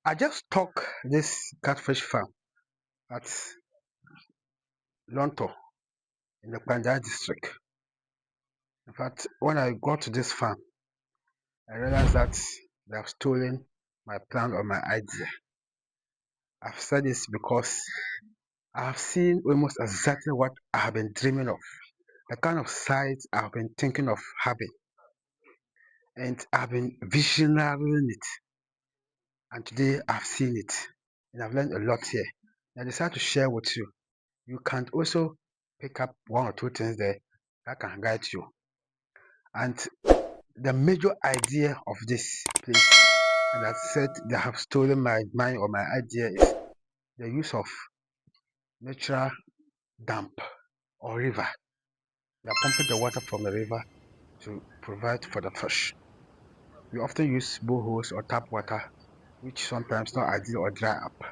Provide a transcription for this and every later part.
I just took this catfish farm at Lonto in the Pandai district. In fact, when I got to this farm, I realized that they have stolen my plan or my idea. I've said this because I have seen almost exactly what I have been dreaming of, the kind of sites I've been thinking of having, and I've been visionarying it. And today I've seen it, and I've learned a lot here. And I decided to share with you. You can also pick up one or two things there that can guide you. And the major idea of this place, and I said they have stolen my mind or my idea, is the use of natural dam or river. They are pumping the water from the river to provide for the fish. We often use boreholes or tap water, which sometimes not ideal or dry up.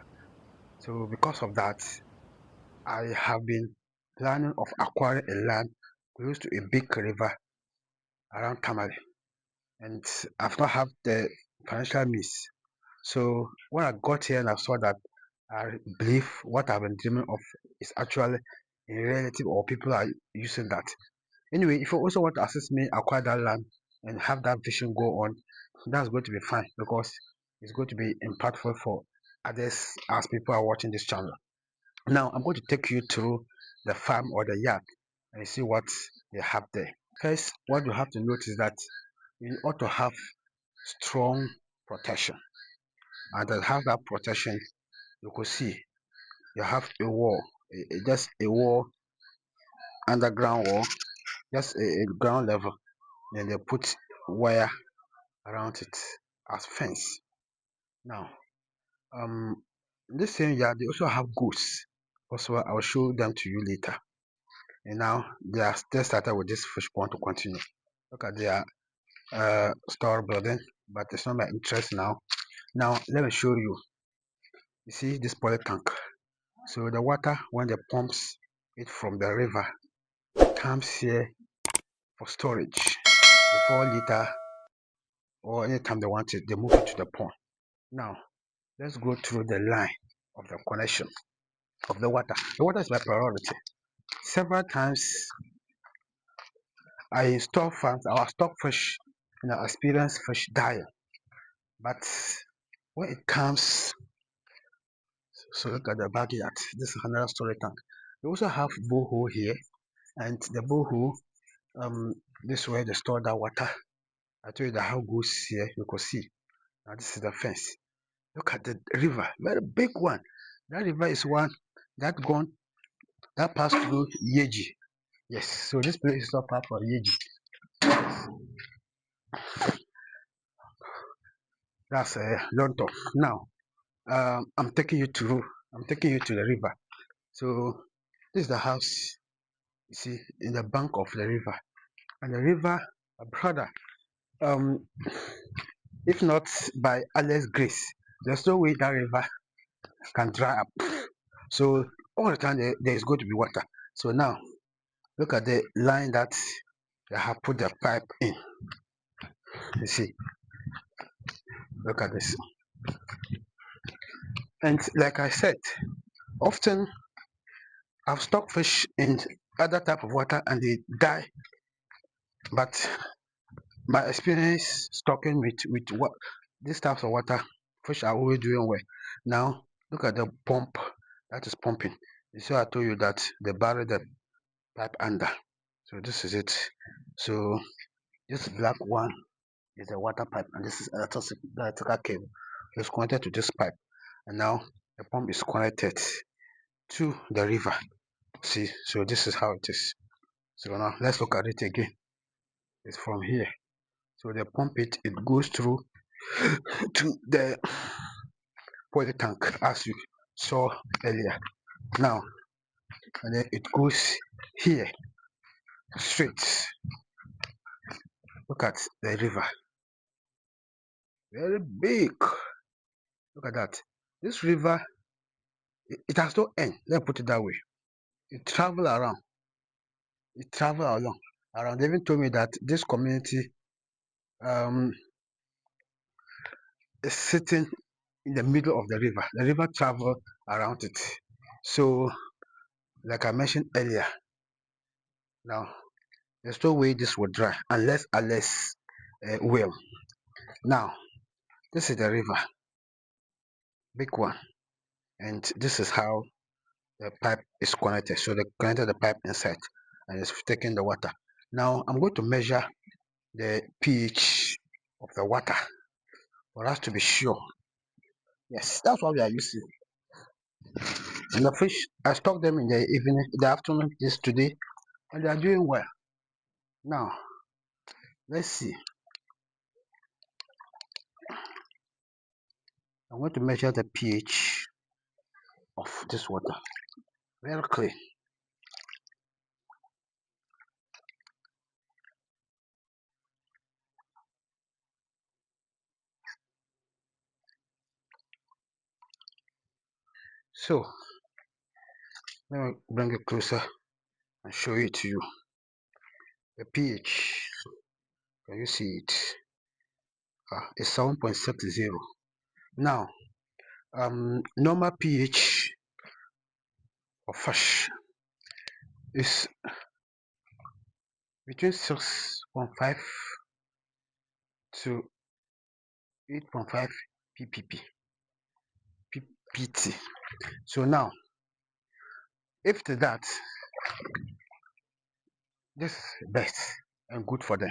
So because of that, I have been planning of acquiring a land close to a big river around Tamale, and I've not had the financial means. So when I got here and I saw that, I believe what I've been dreaming of is actually in reality, or people are using that. Anyway, if you also want to assist me acquire that land and have that vision go on, that's going to be fine because it's going to be impactful for others as people are watching this channel. Now I'm going to take you through the farm or the yard and see what they have there. First, what you have to notice is that you ought to have strong protection. And to have that protection, you could see you have a wall, just a wall, underground wall, just a ground level. Then they put wire around it as fence. Now, um, this same yard they also have goats. Also, I'll show them to you later. And now they are still started with this fish pond to continue. Look at their store building, but it's not my interest now. Now let me show you. You see this poly tank. So the water when they pumps it from the river comes here for storage. Before later or anytime they want it, they move it to the pond. Now let's go through the line of the connection of the water. The water is my priority. Several times I install fans, our stock fish, and I experience fish dying. But when it comes, so look at the backyard. This is another storage tank. We also have borehole here, and the borehole, this is where they store that water. I told you that how goes here, you can see. Now this is the fence. Look at the river, very big one. That river is one that gone that passed through Yeji. Yes, so this place is not part of Yeji. That's Lonto. Now, I'm taking you to the river. So this is the house. You see, in the bank of the river, and the river, brother. Um, if not by Allah's grace, there's no way that river can dry up. So all the time there is going to be water. So now look at the line that they have put the pipe in. You see, look at this. And like I said, often I've stocked fish in other type of water and they die. But my experience stocking with what these types of water, fish are always doing well. Now look at the pump that is pumping. You see, I told you that they buried the pipe under. So this is it. So this black one is a water pipe, and this is electrical cable. It's connected to this pipe, and now the pump is connected to the river. See, so this is how it is. So now let's look at it again. It's from here. So they pump it, it goes through to the poly tank as you saw earlier. Now, and then it goes here straight. Look at the river, very big. Look at that. This river, it has no end. Let me put it that way. It travel around. It travel along around. They even told me that this community um is sitting in the middle of the river. The river travel around it. So, like I mentioned earlier, now there's no way this will dry unless will. Now, this is the river, big one, and this is how the pipe is connected. So they connected the pipe inside and it's taking the water. Now I'm going to measure the pH of the water for us to be sure. Yes, that's what we are using. And the fish, I stocked them in the evening, the afternoon, this today, and they are doing well. Now, let's see. I'm going to measure the pH of this water. Very clean. So, let me bring it closer and show it to you. The pH, can you see it? It's 7.60. Now, normal pH of fish is between 6.5 to 8.5 ppb ppt. So now, if that, this is best and good for them.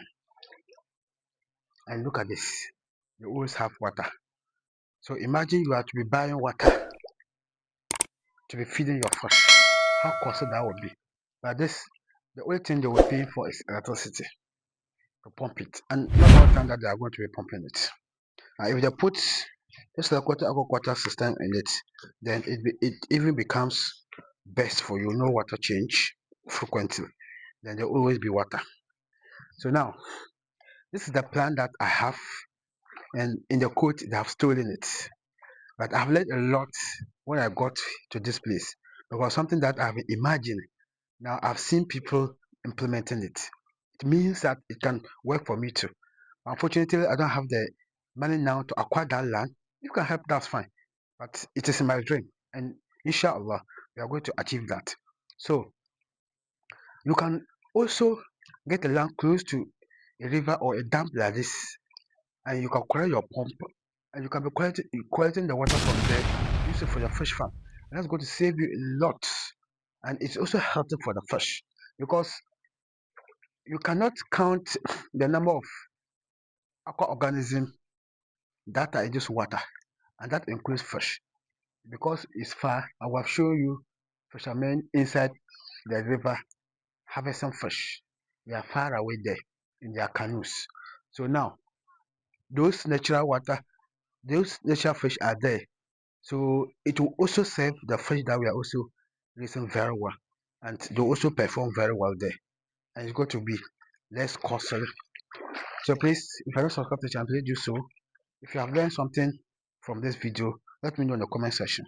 And look at this, you always have water. So imagine you are to be buying water to be feeding your fish. How costly that would be. But this, the only thing they will pay for is electricity to pump it, and not all the time that they are going to be pumping it. If they put this aquaculture system in it, then it even becomes best for you. No water change frequently, then there will always be water. So now, this is the plan that I have, and in the quote they have stolen it. But I've learned a lot when I got to this place, because something that I've imagined, now I've seen people implementing it. It means that it can work for me too. Unfortunately, I don't have the money now to acquire that land. If you can help, that's fine. But it is my dream, and inshallah, we are going to achieve that. So you can also get a land close to a river or a dam like this, and you can connect your pump, and you can be collecting the water from there, use it for your fish farm. And that's going to save you a lot, and it's also helpful for the fish, because you cannot count the number of aqua organisms that are in this water, and that includes fish. Because it's far, I will show you fishermen inside the river harvesting fish. They are far away there in their canoes. So now, those natural water, those natural fish are there. So it will also serve the fish that we are also raising very well, and they also perform very well there. And it's going to be less costly. So please, if you are not subscribed to the channel, please do so. If you have learned something from this video, let me know in the comment section.